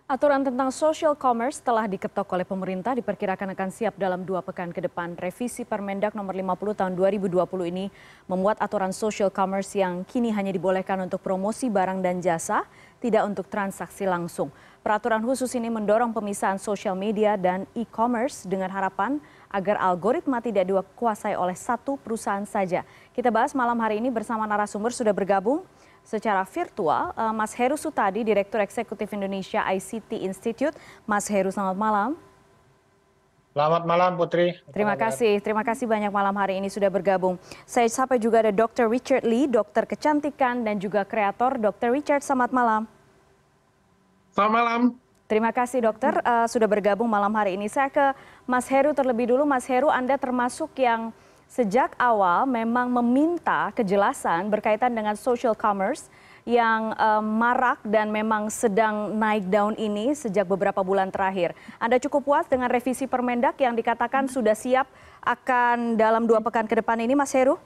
Aturan tentang social commerce telah diketok oleh pemerintah diperkirakan akan siap dalam 2 pekan ke depan. Revisi Permendak nomor 50 tahun 2020 ini memuat aturan social commerce yang kini hanya dibolehkan untuk promosi barang dan jasa, tidak untuk transaksi langsung. Peraturan khusus ini mendorong pemisahan social media dan e-commerce dengan harapan agar algoritma tidak dikuasai oleh satu perusahaan saja. Kita bahas malam hari ini bersama narasumber sudah bergabung secara virtual, Mas Heru Sutadi, Direktur Eksekutif Indonesia ICT Institute. Mas Heru, selamat malam. Selamat malam Putri. Terima kasih banyak malam hari ini sudah bergabung. Saya sapa juga ada Dr. Richard Lee, dokter kecantikan dan juga kreator. Dr. Richard, selamat malam. Selamat malam. Terima kasih dokter sudah bergabung malam hari ini. Saya ke Mas Heru terlebih dulu. Mas Heru, Anda termasuk yang sejak awal memang meminta kejelasan berkaitan dengan social commerce yang marak dan memang sedang naik daun ini sejak beberapa bulan terakhir. Anda cukup puas dengan revisi Permendak yang dikatakan sudah siap akan dalam 2 pekan ke depan ini, Mas Heru?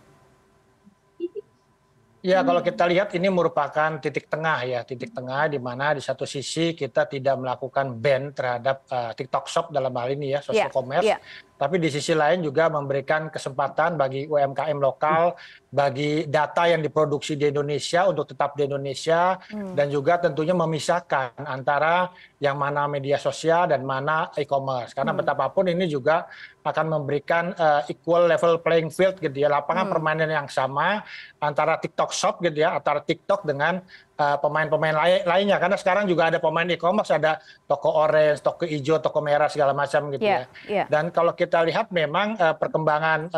Ya, kalau kita lihat ini merupakan titik tengah ya, titik tengah di mana di satu sisi kita tidak melakukan ban terhadap TikTok Shop dalam hal ini ya, social commerce. Tapi di sisi lain juga memberikan kesempatan bagi UMKM lokal, bagi data yang diproduksi di Indonesia untuk tetap di Indonesia, dan juga tentunya memisahkan antara yang mana media sosial dan mana e-commerce. Karena betapapun ini juga akan memberikan equal level playing field gitu ya, lapangan permainan yang sama antara TikTok Shop gitu ya, antara TikTok dengan pemain-pemain lainnya. Karena sekarang juga ada pemain e-commerce, ada toko orange, toko hijau, toko merah segala macam gitu ya. Dan kalau kita lihat memang perkembangan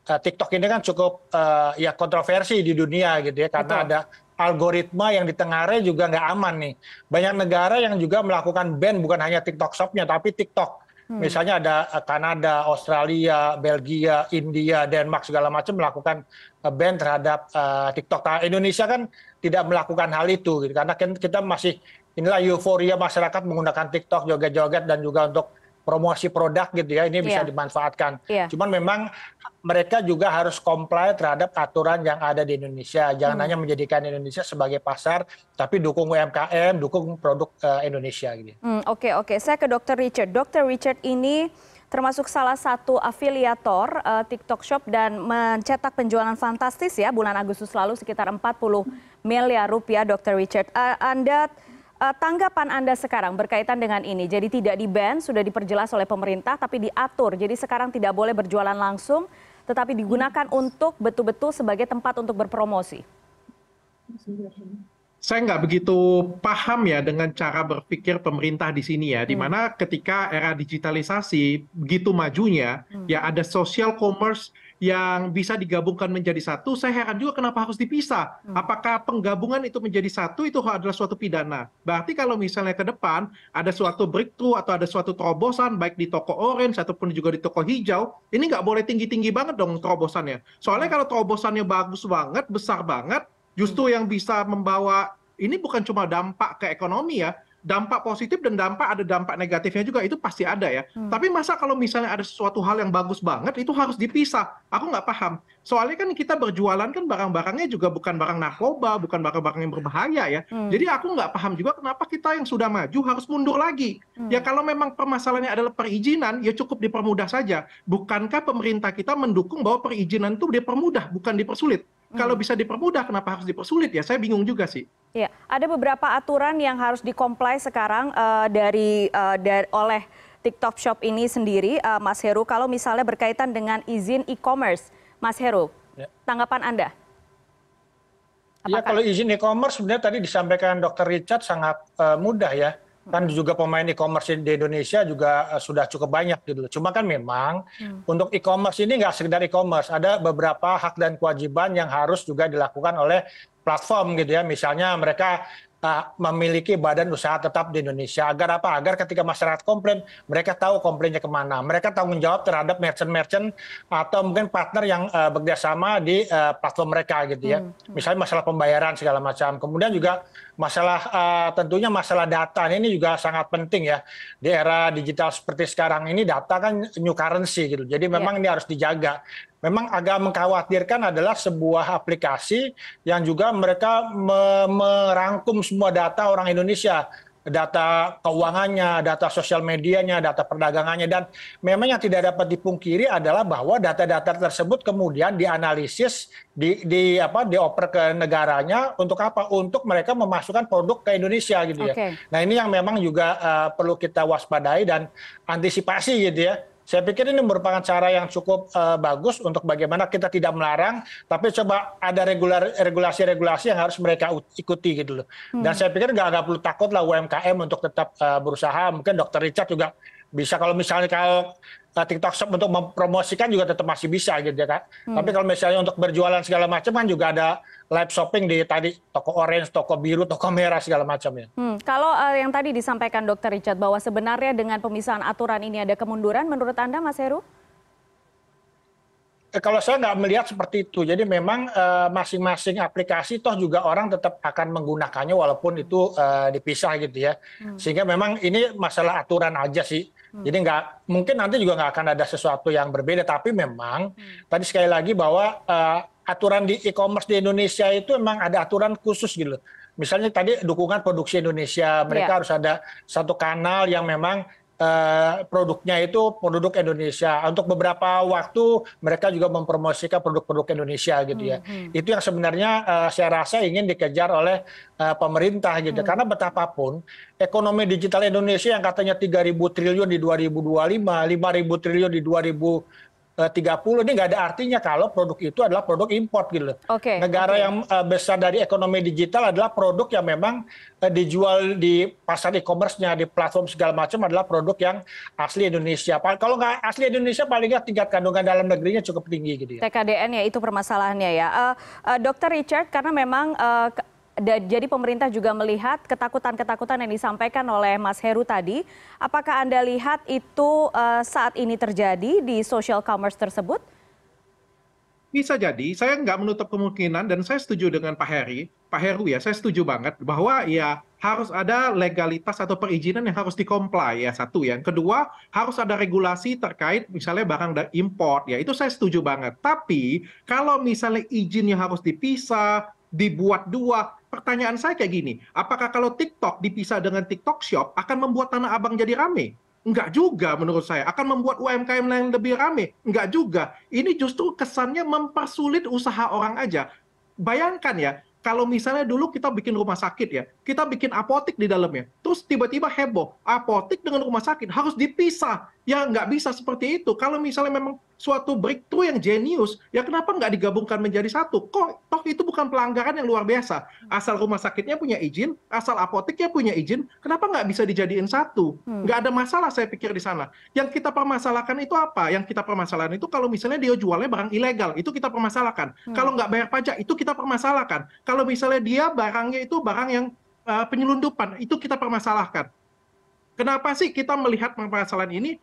TikTok ini kan cukup ya kontroversi di dunia gitu ya, karena ada algoritma yang ditengarai juga nggak aman nih. Banyak negara yang juga melakukan ban bukan hanya TikTok Shop-nya tapi TikTok. Misalnya ada Kanada, Australia, Belgia, India, Denmark segala macam melakukan ban terhadap TikTok. Nah, Indonesia kan tidak melakukan hal itu gitu, karena kita masih inilah euforia masyarakat menggunakan TikTok joget-joget dan juga untuk promosi produk gitu ya, ini bisa dimanfaatkan. Cuman memang mereka juga harus comply terhadap aturan yang ada di Indonesia. Jangan hanya menjadikan Indonesia sebagai pasar, tapi dukung UMKM, dukung produk Indonesia gitu. Oke. Saya ke Dr. Richard. Dr. Richard ini termasuk salah satu afiliator TikTok Shop dan mencetak penjualan fantastis ya bulan Agustus lalu sekitar 40 miliar rupiah, Dr. Richard. Tanggapan Anda sekarang berkaitan dengan ini, jadi tidak di-ban, sudah diperjelas oleh pemerintah, tapi diatur. Jadi sekarang tidak boleh berjualan langsung, tetapi digunakan untuk betul-betul sebagai tempat untuk berpromosi. Saya nggak begitu paham ya dengan cara berpikir pemerintah di sini ya, di mana ketika era digitalisasi begitu majunya, ya ada social commerce yang bisa digabungkan menjadi satu. Saya heran juga kenapa harus dipisah. Apakah penggabungan itu menjadi satu itu adalah suatu pidana? Berarti kalau misalnya ke depan ada suatu breakthrough atau ada suatu terobosan baik di toko orange ataupun juga di toko hijau, ini nggak boleh tinggi-tinggi banget dong terobosannya. Soalnya kalau terobosannya bagus banget, besar banget, justru yang bisa membawa ini bukan cuma dampak ke ekonomi ya, dampak positif dan ada dampak negatifnya juga, itu pasti ada ya. Tapi masa kalau misalnya ada sesuatu hal yang bagus banget itu harus dipisah? Aku nggak paham. Soalnya kan kita berjualan kan barang-barangnya juga bukan barang narkoba, bukan barang-barang yang berbahaya ya. Jadi aku nggak paham juga kenapa kita yang sudah maju harus mundur lagi. Ya kalau memang permasalahannya adalah perizinan, ya cukup dipermudah saja. Bukankah pemerintah kita mendukung bahwa perizinan itu dipermudah, bukan dipersulit? Kalau bisa dipermudah, kenapa harus dipersulit ya? Saya bingung juga sih. Ya, ada beberapa aturan yang harus di-comply sekarang oleh TikTok Shop ini sendiri, Mas Heru. Kalau misalnya berkaitan dengan izin e-commerce, Mas Heru, tanggapan Anda? Ya, kalau izin e-commerce sebenarnya tadi disampaikan Dr. Richard sangat mudah ya. Kan juga pemain e-commerce di Indonesia juga sudah cukup banyak gitu. Cuma kan memang untuk e-commerce ini nggak sekedar e-commerce, ada beberapa hak dan kewajiban yang harus juga dilakukan oleh platform gitu ya. Misalnya mereka memiliki badan usaha tetap di Indonesia. Agar apa? Agar ketika masyarakat komplain, mereka tahu komplainnya kemana. Mereka tanggung jawab terhadap merchant-merchant atau mungkin partner yang bekerjasama di platform mereka gitu ya. Misalnya masalah pembayaran segala macam. Kemudian juga masalah tentunya masalah data ini juga sangat penting ya. Di era digital seperti sekarang ini data kan new currency gitu. Jadi memang ini harus dijaga. Memang agak mengkhawatirkan adalah sebuah aplikasi yang juga mereka merangkum semua data orang Indonesia. data keuangannya, data sosial medianya, data perdagangannya, dan memang yang tidak dapat dipungkiri adalah bahwa data-data tersebut kemudian dianalisis, dioper ke negaranya untuk apa? Untuk mereka memasukkan produk ke Indonesia gitu ya. Nah ini yang memang juga perlu kita waspadai dan antisipasi gitu ya. Saya pikir ini merupakan cara yang cukup bagus untuk bagaimana kita tidak melarang, tapi coba ada regulasi-regulasi yang harus mereka ikuti gitu loh. Dan saya pikir nggak perlu takut lah UMKM untuk tetap berusaha. Mungkin Dr. Richard juga bisa, kalau misalnya kalau TikTok Shop untuk mempromosikan juga tetap masih bisa gitu ya Kak. Tapi kalau misalnya untuk berjualan segala macam kan juga ada live shopping di tadi toko orange, toko biru, toko merah segala macam ya. Kalau yang tadi disampaikan Dr. Richard bahwa sebenarnya dengan pemisahan aturan ini ada kemunduran, menurut Anda Mas Heru? Kalau saya nggak melihat seperti itu. Jadi memang masing-masing aplikasi toh juga orang tetap akan menggunakannya walaupun itu dipisah gitu ya. Sehingga memang ini masalah aturan aja sih. Jadi mungkin nanti juga nggak akan ada sesuatu yang berbeda. Tapi memang tadi sekali lagi bahwa aturan di e-commerce di Indonesia itu memang ada aturan khusus gitu. Misalnya tadi dukungan produksi Indonesia, mereka harus ada satu kanal yang memang produknya itu produk Indonesia. Untuk beberapa waktu mereka juga mempromosikan produk-produk Indonesia gitu ya. Itu yang sebenarnya saya rasa ingin dikejar oleh pemerintah gitu. Karena betapapun ekonomi digital Indonesia yang katanya 3.000 triliun di 2025, 5.000 triliun di 2030, ini nggak ada artinya kalau produk itu adalah produk import gitu. Negara yang besar dari ekonomi digital adalah produk yang memang dijual di pasar e-commerce-nya, di platform segala macam adalah produk yang asli Indonesia. Kalau nggak asli Indonesia, paling nggak tingkat kandungan dalam negerinya cukup tinggi gitu ya. TKDN ya, itu permasalahannya ya. Dr. Richard, karena memang jadi pemerintah juga melihat ketakutan-ketakutan yang disampaikan oleh Mas Heru tadi. Apakah Anda lihat itu saat ini terjadi di social commerce tersebut? Bisa jadi, saya nggak menutup kemungkinan dan saya setuju dengan Pak Heru ya, saya setuju banget bahwa ya harus ada legalitas atau perizinan yang harus di-comply ya, satu ya. Yang kedua, harus ada regulasi terkait misalnya barang import ya, itu saya setuju banget. Tapi kalau misalnya izinnya harus dipisah, dibuat dua, pertanyaan saya kayak gini, apakah kalau TikTok dipisah dengan TikTok Shop akan membuat Tanah Abang jadi rame? Enggak juga menurut saya. Akan membuat UMKM yang lebih rame? Enggak juga. Ini justru kesannya mempersulit usaha orang aja. Bayangkan ya, kalau misalnya dulu kita bikin rumah sakit ya, kita bikin apotek di dalamnya, terus tiba-tiba heboh, apotek dengan rumah sakit harus dipisah. Ya nggak bisa seperti itu. Kalau misalnya memang suatu breakthrough yang jenius, ya kenapa nggak digabungkan menjadi satu? Kok toh itu bukan pelanggaran yang luar biasa. Asal rumah sakitnya punya izin, asal apoteknya punya izin, kenapa nggak bisa dijadiin satu? Nggak ada masalah saya pikir di sana. Yang kita permasalahkan itu apa? Yang kita permasalahkan itu kalau misalnya dia jualnya barang ilegal, itu kita permasalahkan. Kalau nggak bayar pajak, itu kita permasalahkan. Kalau misalnya dia barangnya itu barang yang penyelundupan, itu kita permasalahkan. Kenapa sih kita melihat permasalahan ini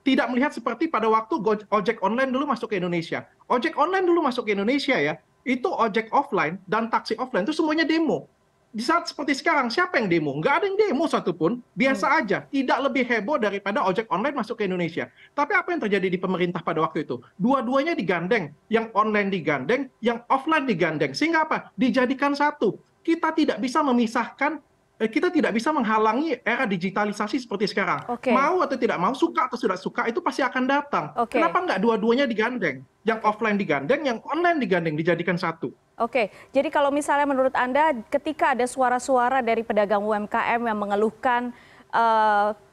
tidak melihat seperti pada waktu ojek online dulu masuk ke Indonesia. Ojek online dulu masuk ke Indonesia ya, itu ojek offline dan taksi offline itu semuanya demo. Di saat seperti sekarang, siapa yang demo? Nggak ada yang demo satupun, biasa aja. Tidak lebih heboh daripada ojek online masuk ke Indonesia. Tapi apa yang terjadi di pemerintah pada waktu itu? Dua-duanya digandeng, yang online digandeng, yang offline digandeng. Sehingga apa? Dijadikan satu. Kita tidak bisa memisahkan, kita tidak bisa menghalangi era digitalisasi seperti sekarang. Mau atau tidak mau, suka atau tidak suka, itu pasti akan datang. Kenapa nggak dua-duanya digandeng? Yang offline digandeng, yang online digandeng, dijadikan satu. Jadi kalau misalnya menurut Anda, ketika ada suara-suara dari pedagang UMKM yang mengeluhkan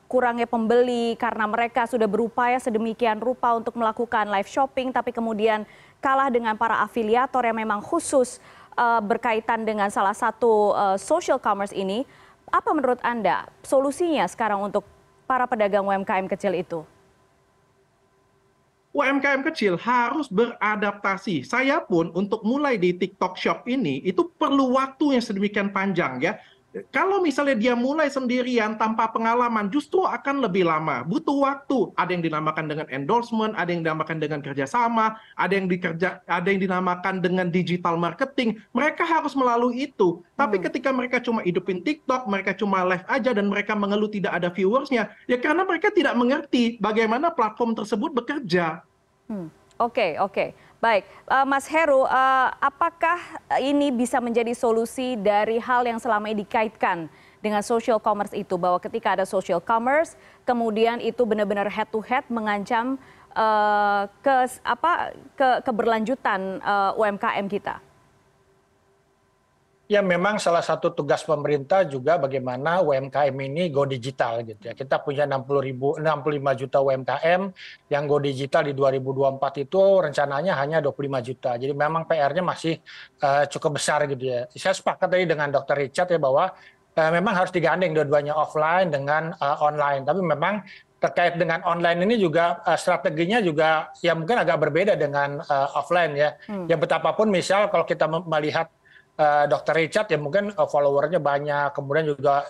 kurangnya pembeli karena mereka sudah berupaya sedemikian rupa untuk melakukan live shopping, tapi kemudian kalah dengan para afiliator yang memang khusus berkaitan dengan salah satu social commerce ini, apa menurut Anda solusinya sekarang untuk para pedagang UMKM kecil itu? UMKM kecil harus beradaptasi. Saya pun untuk mulai di TikTok Shop ini, itu perlu waktu yang sedemikian panjang ya. Kalau misalnya dia mulai sendirian tanpa pengalaman, justru akan lebih lama. Butuh waktu. Ada yang dinamakan dengan endorsement, ada yang dinamakan dengan kerjasama, ada yang dinamakan dengan digital marketing. Mereka harus melalui itu. Tapi ketika mereka cuma hidupin TikTok, mereka cuma live aja dan mereka mengeluh tidak ada viewersnya, ya karena mereka tidak mengerti bagaimana platform tersebut bekerja. Oke. Baik, Mas Heru, apakah ini bisa menjadi solusi dari hal yang selama ini dikaitkan dengan social commerce itu, bahwa ketika ada social commerce, kemudian itu benar-benar head to head mengancam keberlanjutan UMKM kita? Ya memang salah satu tugas pemerintah juga bagaimana UMKM ini go digital gitu ya. Kita punya 65 juta UMKM yang go digital di 2024 itu rencananya hanya 25 juta. Jadi memang PR-nya masih cukup besar gitu ya. Saya sepakat tadi dengan Dr. Richard ya bahwa memang harus digandeng dua-duanya offline dengan online. Tapi memang terkait dengan online ini juga strateginya juga ya mungkin agak berbeda dengan offline ya. Ya betapapun misal kalau kita melihat Dr. Richard ya mungkin followernya banyak, kemudian juga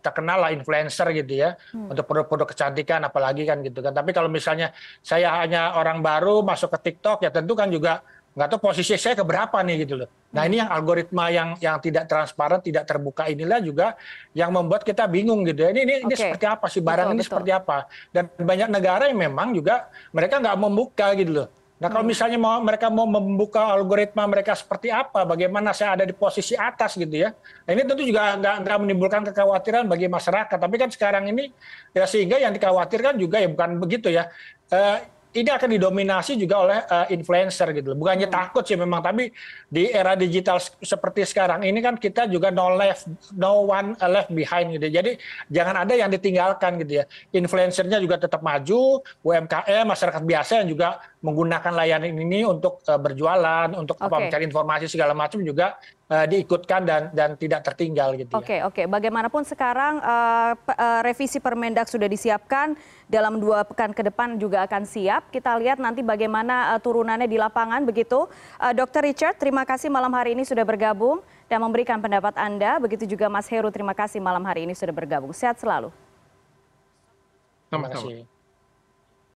terkenal lah influencer gitu ya untuk produk-produk kecantikan apalagi kan gitu kan. Tapi kalau misalnya saya hanya orang baru masuk ke TikTok ya tentu kan juga nggak tahu posisi saya keberapa nih gitu loh. Nah ini yang algoritma yang tidak transparan, tidak terbuka inilah juga yang membuat kita bingung gitu ya. Ini seperti apa sih barang ini seperti apa? Dan banyak negara yang memang juga mereka nggak membuka gitu loh. Nah kalau misalnya mereka mau membuka algoritma mereka seperti apa, bagaimana saya ada di posisi atas gitu ya. Nah, ini tentu juga nggak menimbulkan kekhawatiran bagi masyarakat. Tapi kan sekarang ini ya sehingga yang dikhawatirkan juga ya bukan begitu ya. Ini akan didominasi juga oleh influencer gitu loh. Bukannya takut sih memang, tapi di era digital seperti sekarang ini kan kita juga no one left behind gitu. Jadi jangan ada yang ditinggalkan gitu ya. Influencernya juga tetap maju, UMKM, masyarakat biasa yang juga menggunakan layanan ini untuk berjualan, untuk mencari informasi segala macam juga diikutkan dan tidak tertinggal gitu ya. Oke. Bagaimanapun sekarang revisi Permendak sudah disiapkan, dalam 2 pekan ke depan juga akan siap. Kita lihat nanti bagaimana turunannya di lapangan begitu. Dr. Richard, terima kasih malam hari ini sudah bergabung dan memberikan pendapat Anda. Begitu juga Mas Heru, terima kasih malam hari ini sudah bergabung. Sehat selalu. Terima kasih.